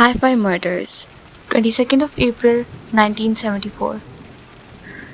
Hi-Fi Murders 22nd of April 1974.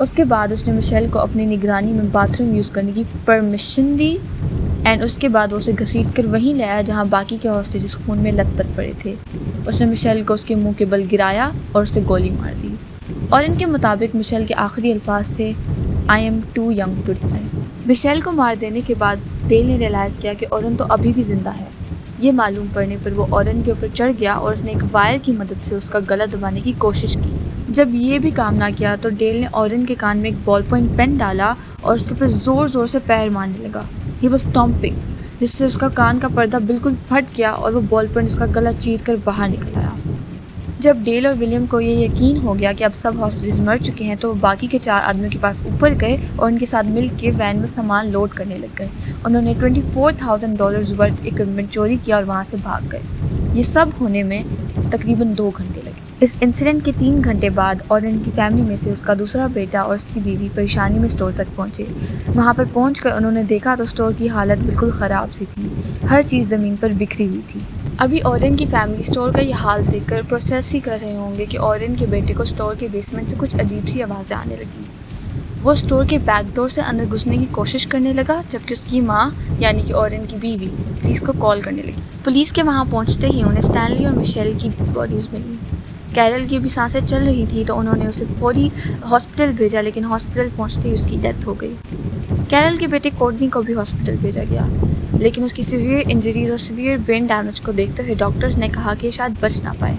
اس کے بعد اس نے مشیل کو اپنی نگرانی میں باتھ روم یوز کرنے کی پرمیشن دی اینڈ اس کے بعد وہ اسے گھسیٹ کر وہیں لے آیا جہاں باقی کے ہاسٹیجز خون میں لت پت پڑے تھے۔ اس نے مشیل کو اس کے منہ کے بل گرایا اور اسے گولی مار دی، اور ان کے مطابق مشیل کے آخری الفاظ تھے "I am too young to die"۔ Michelle کو مار دینے کے بعد ڈیل نے ریئلائز کیا کہ اورن تو ابھی بھی زندہ ہے۔ یہ معلوم پڑنے پر وہ اورن کے اوپر چڑھ گیا اور اس نے ایک وائر کی مدد سے اس کا گلا دبانے کی کوشش کی۔ جب یہ بھی کام نہ کیا تو ڈیل نے اورن کے کان میں ایک بال پوائنٹ پین ڈالا اور اس کے اوپر زور زور سے پیر مارنے لگا۔ ہی واز اسٹامپنگ، جس سے اس کا کان کا پردہ بالکل پھٹ گیا اور وہ بال پوائنٹ اس کا گلا چیر کر باہر نکل آیا۔ جب ڈیل اور ولیم کو یہ یقین ہو گیا کہ اب سب ہاسٹیجز مر چکے ہیں تو وہ باقی کے 4 آدمیوں کے پاس اوپر گئے اور ان کے ساتھ مل کے وین میں سامان لوڈ کرنے لگ گئے۔ انہوں نے $24,000 ورتھ اکوپمنٹ چوری کیا اور وہاں سے بھاگ گئے۔ یہ سب ہونے میں تقریباً 2 گھنٹے لگے۔ اس انسیڈنٹ کے 3 گھنٹے بعد اورن کی فیملی میں سے اس کا دوسرا بیٹا اور اس کی بیوی پریشانی میں اسٹور تک پہنچے۔ وہاں پر پہنچ کر انہوں نے دیکھا تو اسٹور کی حالت بالکل خراب سی تھی، ہر چیز زمین پر بکھری ہوئی تھی۔ ابھی اورن کی فیملی اسٹور کا یہ حال دیکھ کر پروسیس ہی کر رہے ہوں گے کہ اورن کے بیٹے کو اسٹور کے بیسمنٹ سے کچھ عجیب سی آوازیں آنے لگی۔ وہ اسٹور کے بیک ڈور سے اندر گھسنے کی کوشش کرنے لگا جبکہ اس کی ماں یعنی کہ اورن کی بیوی پولیس کو کال کرنے لگی۔ پولیس کے وہاں پہنچتے ہی انہیں اسٹینلی اور مشیل کی باڈیز ملی۔ کیرل کی بھی سانسیں چل رہی تھی تو انہوں نے اسے فوری ہاسپٹل بھیجا، لیکن ہاسپٹل پہنچتے ہی اس کی ڈیتھ ہو گئی۔ کیرل کے بیٹے کورٹنی کو بھی ہاسپٹل بھیجا گیا، لیکن اس کی سیویئر انجریز اور سیویئر برین ڈیمیج کو دیکھتے ہوئے ڈاکٹرز نے کہا کہ شاید بچ نہ پائے،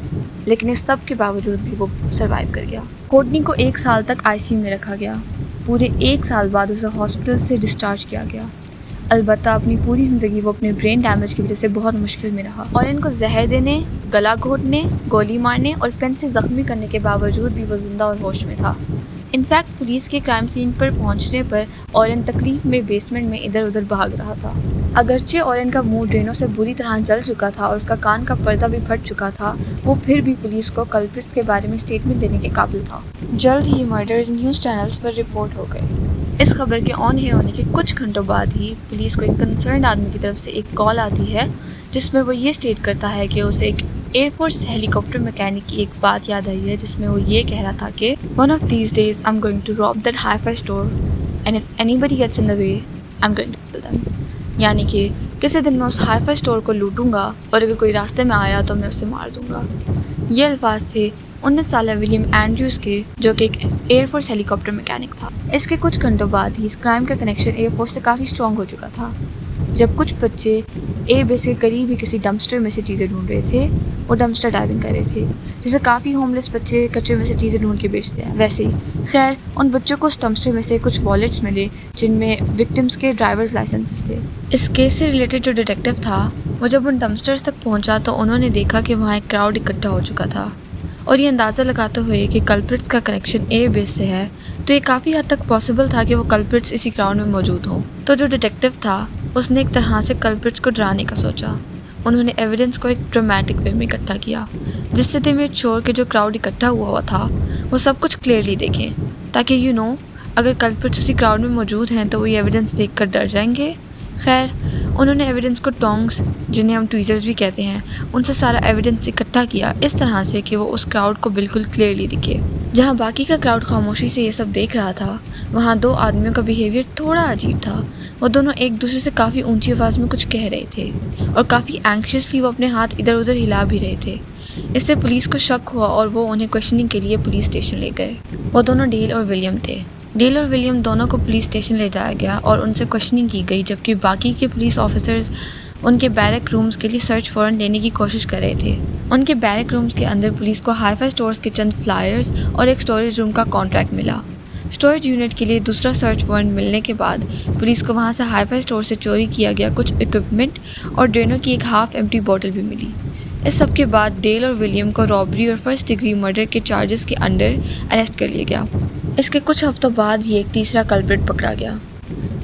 لیکن اس سب کے باوجود بھی وہ سروائیو کر گیا۔ کورٹنی کو 1 سال تک ICU میں رکھا گیا۔ پورے 1 سال بعد اسے ہاسپٹل سے ڈسچارج کیا گیا۔ البتہ اپنی پوری زندگی وہ اپنے برین ڈیمیج کی وجہ سے بہت مشکل میں رہا، اور ان کو زہر دینے، گلا گھونٹنے، گولی مارنے اور پین سے زخمی کرنے کے باوجود بھی وہ زندہ اور ہوش میں تھا۔ انفیکٹ پولیس کے کرائم سین پر پہنچنے پر اورن تکلیف میں بیسمنٹ میں ادھر ادھر بھاگ رہا تھا۔ اگرچہ اورن کا منہ ڈرینوں سے بری طرح جل چکا تھا اور اس کا کان کا پردہ بھی پھٹ چکا تھا، وہ پھر بھی پولیس کو کلپرٹس کے بارے میں سٹیٹمنٹ دینے کے قابل تھا۔ جلد ہی مرڈرز نیوز چینلز پر رپورٹ ہو گئے۔ اس خبر کے آن ایئر ہونے کے کچھ گھنٹوں بعد ہی پولیس کو ایک کنسرنڈ آدمی کی طرف سے ایک کال آتی ہے جس میں وہ یہ اسٹیٹ کرتا ہے کہ اسے ایک ایئر فورس ہیلی کاپٹر میکینک کی ایک بات یاد آئی ہے جس میں وہ یہ کہہ رہا تھا کہ "One of these days I'm going to rob that hi-fi store and if anybody gets in the way I'm going to kill them"، یعنی کہ کسی دن میں اس ہائی فائی اسٹور کو لوٹوں گا اور اگر کوئی راستے میں آیا تو میں اسے مار دوں گا۔ یہ الفاظ تھے 19 سالہ ولیم اینڈریوز کے، جو کہ ایک ایئر فورس ہیلی کاپٹر میکینک تھا۔ اس کے کچھ گھنٹوں بعد ہی اس کرائم کا کنیکشن ایئر فورس سے کافی اسٹرانگ ہو چکا تھا۔ جب کچھ بچے ایئر بیس کے قریب ہی کسی ڈمپسٹر میں سے چیزیں ڈھونڈ رہے تھے، وہ ڈمپسٹر ڈائیونگ کر رہے تھے، جسے کافی ہوم لیس بچے کچرے میں سے چیزیں ڈھونڈ کے بیچتے ہیں ویسے ہی۔ خیر ان بچوں کو اس ڈمپسٹر میں سے کچھ والیٹس ملے جن میں وکٹمس کے ڈرائیورز لائسنسز تھے۔ اس کیس سے ریلیٹڈ جو ڈیٹیکٹیو تھا وہ جب ان ڈمپسٹرز تک پہنچا تو انہوں نے دیکھا کہ وہاں ایک کراؤڈ اکٹھا ہو چکا تھا، اور یہ اندازہ لگاتے ہوئے کہ کلپرٹس کا کنیکشن ایئر بیس سے ہے تو یہ کافی حد تک پاسبل تھا کہ وہ کلپرٹس اسی کراؤڈ میں موجود ہوں۔ تو جو ڈیٹیکٹیو تھا اس نے ایک طرح سے کلپرٹس کو ڈرانے کا سوچا۔ انہوں نے ایویڈنس کو ایک ڈرامیٹک وے میں اکٹھا کیا جس سے دے میڈ شور کہ جو کراؤڈ اکٹھا ہوا تھا وہ سب کچھ کلیئرلی دیکھیں، تاکہ اگر کلپرٹس اسی کراؤڈ میں موجود ہیں تو وہ یہ ایویڈنس دیکھ کر ڈر جائیں گے۔ خیر انہوں نے ایویڈنس کو ٹونگز، جنہیں ہم ٹویزرز بھی کہتے ہیں، ان سے سارا ایویڈنس اکٹھا کیا اس طرح سے کہ وہ اس کراؤڈ کو بالکل کلیئرلی دکھے۔ جہاں باقی کا کراؤڈ خاموشی سے یہ سب دیکھ رہا تھا، وہاں 2 آدمیوں کا بیہیویئر تھوڑا عجیب تھا۔ وہ دونوں ایک دوسرے سے کافی اونچی آواز میں کچھ کہہ رہے تھے اور کافی اینکشیسلی وہ اپنے ہاتھ ادھر ادھر ہلا بھی رہے تھے۔ اس سے پولیس کو شک ہوا اور وہ انہیں کویشچننگ کے لیے پولیس اسٹیشن لے گئے۔ وہ دونوں ڈیل اور ولیم تھے۔ ڈیل اور ولیم دونوں کو پولیس اسٹیشن لے جایا گیا اور ان سے کویشچننگ کی گئی، جبکہ باقی کے پولیس آفیسرز ان کے بیرک رومز کے لیے سرچ وارنٹ لینے کی کوشش کر رہے تھے۔ ان کے بیرک رومز کے اندر پولیس کو ہائی فائی اسٹورز کے چند فلائرز اور ایک اسٹوریج روم کا کانٹریکٹ ملا۔ اسٹوریج یونٹ کے لیے دوسرا سرچ وارنٹ ملنے کے بعد پولیس کو وہاں سے ہائی فائی اسٹور سے چوری کیا گیا کچھ اکوپمنٹ اور ڈرینوں کی ایک ہاف ایمٹی بوٹل بھی ملی۔ اس سب کے بعد ڈیل اور ولیم کو رابری اور فرسٹ ڈگری مرڈر کے چارجز کے انڈر اریسٹ کر لیا گیا۔ اس کے کچھ ہفتوں بعد ہی ایک تیسرا کلپرٹ پکڑا گیا۔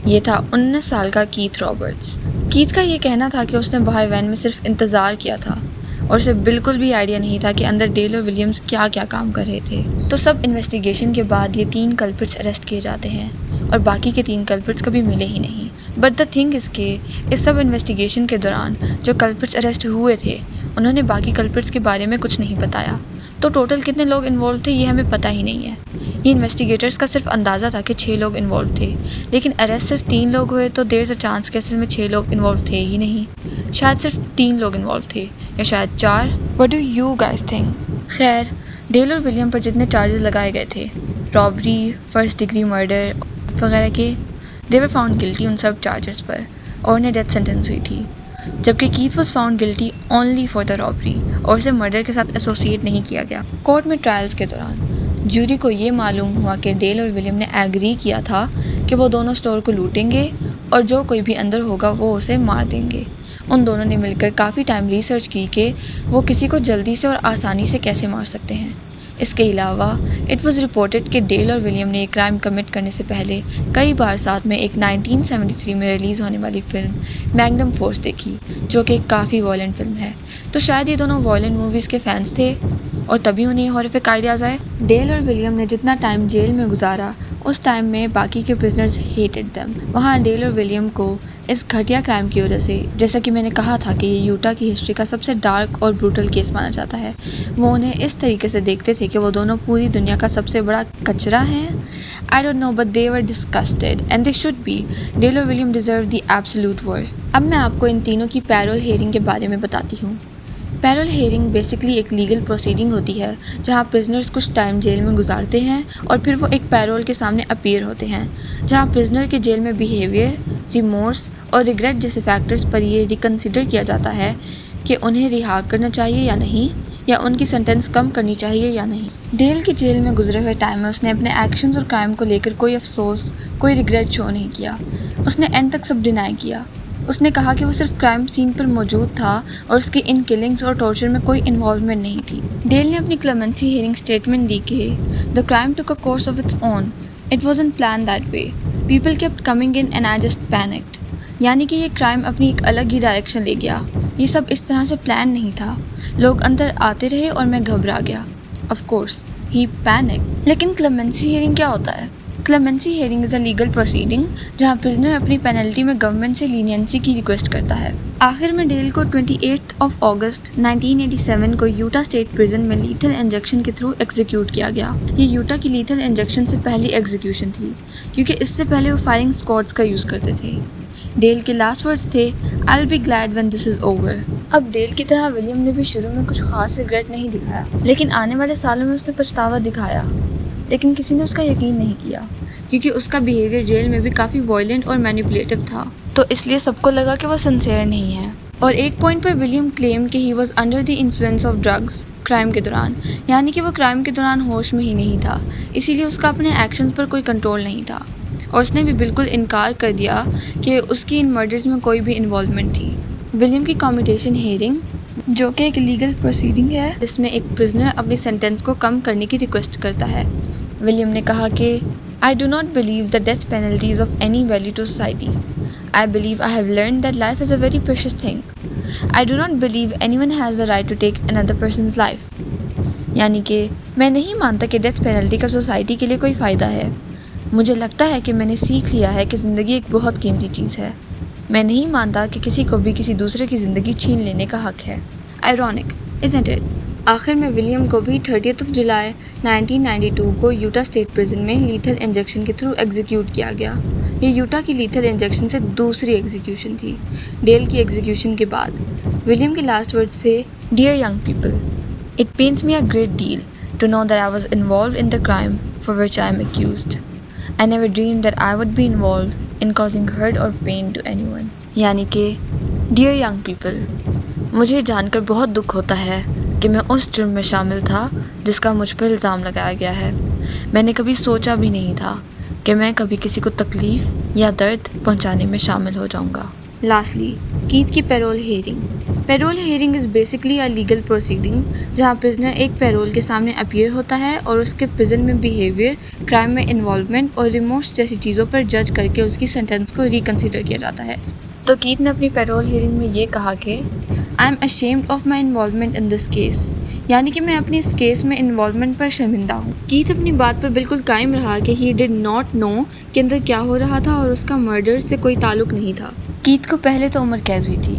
یہ تھا 19 سال کا کیتھ رابرٹس۔ کیتھ کا یہ کہنا تھا کہ اس نے باہر وین میں صرف انتظار کیا تھا اور اسے بالکل بھی آئیڈیا نہیں تھا کہ اندر ڈیل اور ولیمز کیا کیا کام کر رہے تھے۔ تو سب انویسٹیگیشن کے بعد یہ 3 کلپرٹس اریسٹ کیے جاتے ہیں اور باقی کے 3 کلپرٹس کبھی ملے ہی نہیں۔ بٹ دا تھنگ از کہ اس سب انویسٹیگیشن کے دوران جو کلپرٹس اریسٹ ہوئے تھے انہوں نے باقی کلپرٹس کے بارے میں کچھ نہیں بتایا، تو ٹوٹل کتنے لوگ انوالو تھے یہ ہمیں پتہ ہی نہیں ہے۔ یہ انویسٹیگیٹرز کا صرف اندازہ تھا کہ 6 لوگ انوالو تھے، لیکن اریسٹ صرف 3 لوگ ہوئے تو دیر از اے چانس کہ اصل میں 6 لوگ انوالو تھے ہی نہیں، شاید صرف 3 لوگ انوالو تھے یا شاید 4۔ What do you guys think؟ خیر، ڈیل اور ولیم پر جتنے چارجز لگائے گئے تھے، رابری، فرسٹ ڈگری مرڈر وغیرہ کے، دے were found guilty in sub charges پر، اور انہیں ڈیتھ سینٹنس ہوئی تھی، جبکہ Keith was found guilty only for the robbery اور اسے مرڈر کے ساتھ ایسوسیٹ نہیں کیا گیا۔ کورٹ میں ٹرائلز کے دوران جوری کو یہ معلوم ہوا کہ ڈیل اور ولیم نے ایگری کیا تھا کہ وہ دونوں اسٹور کو لوٹیں گے اور جو کوئی بھی اندر ہوگا وہ اسے مار دیں گے۔ ان دونوں نے مل کر کافی ٹائم ریسرچ کی کہ وہ کسی کو جلدی سے اور آسانی سے کیسے مار سکتے ہیں۔ اس کے علاوہ اٹ واز رپورٹڈ کہ ڈیل اور ولیم نے ایک کرائم کمٹ کرنے سے پہلے کئی بار ساتھ میں ایک 1973 میں ریلیز ہونے والی فلم میگنم فورس دیکھی، جو کہ ایک کافی وائلنٹ فلم ہے، تو شاید یہ دونوں وائلنٹ موویز کے فینس تھے اور تبھی انہیں ہارفک آئیڈیاز آئے۔ ڈیل اور ولیم نے جتنا ٹائم جیل میں گزارا اس ٹائم میں باقی کے پرزنرز ہیٹڈ دیم۔ وہاں ڈیل اور ولیم کو اس گھٹیا کرائم کی وجہ سے، جیسا کہ میں نے کہا تھا کہ یہ یوٹا کی ہسٹری کا سب سے ڈارک اور بروٹل کیس مانا جاتا ہے، وہ انہیں اس طریقے سے دیکھتے تھے کہ وہ دونوں پوری دنیا کا سب سے بڑا کچرا ہیں۔ I don't know but they were disgusted and they should be۔ Dale اور William deserve the absolute worst۔ اب میں آپ کو ان تینوں کی پیرول ہیئرنگ کے بارے میں بتاتی ہوں۔ پیرول ہیئرنگ بیسکلی ایک لیگل پروسیڈنگ ہوتی ہے جہاں پرزنرز کچھ ٹائم جیل میں گزارتے ہیں اور پھر وہ ایک پیرول کے سامنے اپیئر ہوتے ہیں، جہاں پرزنر کے جیل میں بیہیویئر، ریمورس اور ریگریٹ جیسے فیکٹرز پر یہ ریکنسیڈر کیا جاتا ہے کہ انہیں رہا کرنا چاہیے یا نہیں، یا ان کی سینٹنس کم کرنی چاہیے یا نہیں۔ ڈیل کے جیل میں گزرے ہوئے ٹائم میں اس نے اپنے ایکشنز اور کرائم کو لے کر کوئی افسوس، کوئی ریگریٹ شو نہیں کیا۔ اس نے اینڈ تک سب ڈینائی کیا۔ اس نے کہا کہ وہ صرف کرائم سین پر موجود تھا اور اس کی ان کلنگز اور ٹارچر میں کوئی انوالومنٹ نہیں تھی۔ ڈیل نے اپنی کلیمنسی ہیئرنگ اسٹیٹمنٹ دی کہ The crime took a course of its own. It wasn't planned that way. People kept coming in and I just panicked. یعنی کہ یہ کرائم اپنی ایک الگ ہی ڈائریکشن لے گیا، یہ سب اس طرح سے پلان نہیں تھا، لوگ اندر آتے رہے اور میں گھبرا گیا۔ Of course, he panicked۔ لیکن کلیمنسی ہیئرنگ کیا ہوتا ہے؟ Clemency hearing is a legal proceeding جہاں پرزنر اپنی پینلٹی میں گورنمنٹ سے لینینسی کی ریکویسٹ کرتا ہے۔ آخر میں ڈیل کو 28 اگست 1987 کو یوٹا اسٹیٹ پرزن میں لیتھل انجیکشن کے تھرو ایگزیکیوٹ کیا گیا۔ یہ یوٹا کی لیتھل انجیکشن سے پہلی ایگزیکیوشن تھی، کیونکہ اس سے پہلے وہ فائرنگ اسکواڈز کا یوز کرتے تھے۔ ڈیل کے لاسٹ ورڈز تھے I'll be glad when this is over۔ اب ڈیل کی طرح ولیم نے بھی شروع میں کچھ خاص ریگریٹ نہیں دکھایا، لیکن آنے والے سالوں میں اس نے پچھتاوا دکھایا، لیکن کسی نے اس کا یقین نہیں کیا کیونکہ اس کا بیہیویئر جیل میں بھی کافی وائلنٹ اور مینیپولیٹو تھا، تو اس لیے سب کو لگا کہ وہ سنسیئر نہیں ہے۔ اور ایک پوائنٹ پر ولیم کلیم کہ he was under the influence of drugs crime کے دوران، یعنی کہ وہ کرائم کے دوران ہوش میں ہی نہیں تھا، اسی لیے اس کا اپنے ایکشنز پر کوئی کنٹرول نہیں تھا، اور اس نے بھی بالکل انکار کر دیا کہ اس کی ان مرڈرز میں کوئی بھی انوالومنٹ تھی۔ ولیم کی کمیوٹیشن ہیئرنگ، جو کہ ایک لیگل پروسیڈنگ ہے جس میں ایک پرزنر اپنی سینٹنس کو کم کرنے کی ریکویسٹ کرتا ہے، ولیم نے کہا کہ I do not believe the death penalty is of any value to society. I believe I have learned that life is a very precious thing. I do not believe anyone has the right to take another person's life. یعنی کہ میں نہیں مانتا کہ death penalty کا society کے لیے کوئی فائدہ ہے۔ مجھے لگتا ہے کہ میں نے سیکھ لیا ہے کہ زندگی ایک بہت قیمتی چیز ہے۔ میں نہیں مانتا کہ کسی کو بھی کسی دوسرے کی زندگی چھین لینے کا حق ہے۔ Ironic, isn't it؟ آخر میں ولیم کو بھی 30 جولائی 1992 کو یوٹا اسٹیٹ پرزن میں لیتھل انجیکشن کے تھرو ایگزیکیوٹ کیا گیا۔ یہ یوٹا کی لیتھل انجیکشن سے دوسری ایگزیکیوشن تھی۔ ڈیل کی ایگزیکیوشن کے بعد ولیم کے لاسٹ ورڈز تھے Dear young people, it pains me a great deal to know that I was involved in the crime for which I am accused. I never dreamed that I would be involved in causing hurt or pain to anyone۔ یعنی کہ Dear young people، مجھے جان کر بہت دکھ ہوتا ہے کہ میں اس جرم میں شامل تھا جس کا مجھ پر الزام لگایا گیا ہے۔ میں نے کبھی سوچا بھی نہیں تھا کہ میں کبھی کسی کو تکلیف یا درد پہنچانے میں شامل ہو جاؤں گا۔ لاسٹلی، کیتھ کی payroll hearing. Payroll hearing is basically a legal proceeding جہاں پرزنر ایک پیرول کے سامنے اپیئر ہوتا ہے اور اس کے پرزن میں بیہیویئر، کرائم میں انوالومنٹ اور ریمورس جیسی چیزوں پر جج کر کے اس کی سینٹنس کو ریکنسیڈر کیا جاتا ہے۔ تو کیتھ نے اپنی پیرول ہیئرنگ میں یہ کہا کہ I am ashamed of my involvement in this case، یعنی کہ میں اپنی اس کیس میں انوالومنٹ پر شرمندہ ہوں۔ کیتھ اپنی بات پر بالکل قائم رہا کہ he did not know کہ اندر کیا ہو رہا تھا اور اس کا مرڈر سے کوئی تعلق نہیں تھا۔ کیتھ کو پہلے تو عمر قید ہوئی تھی،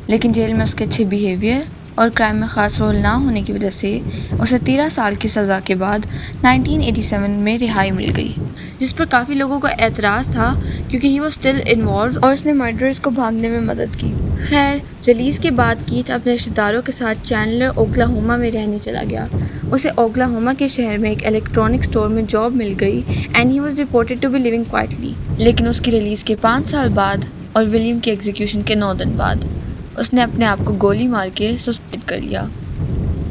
لیکن جیل میں اس کے اچھے بیہیویئر، اور کرائم میں خاص رول نہ ہونے کی وجہ سے اسے 13 سال کی سزا کے بعد 1987 میں رہائی مل گئی، جس پر کافی لوگوں کا اعتراض تھا کیونکہ ہی واز اسٹل انوالوڈ اور اس نے مرڈررز کو بھاگنے میں مدد کی۔ خیر، ریلیز کے بعد کیت اپنے رشتہ داروں کے ساتھ چینڈلر اوکلاہوما میں رہنے چلا گیا۔ اسے اوکلاہوما کے شہر میں ایک الیکٹرانک اسٹور میں جاب مل گئی and he was reported to be living quietly. لیکن اس کی ریلیز کے 5 سال بعد اور ولیم کی ایگزیکیوشن کے 9 دن بعد اس نے اپنے آپ کو گولی مار کے سوسائڈ کر لیا۔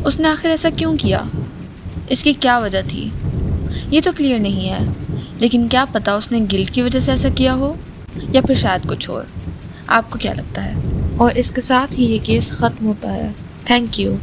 اس نے آخر ایسا کیوں کیا؟ اس کی کیا وجہ تھی؟ یہ تو کلیئر نہیں ہے، لیکن کیا پتہ اس نے گلٹ کی وجہ سے ایسا کیا ہو یا پھر شاید کچھ اور۔ آپ کو کیا لگتا ہے؟ اور اس کے ساتھ ہی یہ کیس ختم ہوتا ہے۔ Thank you.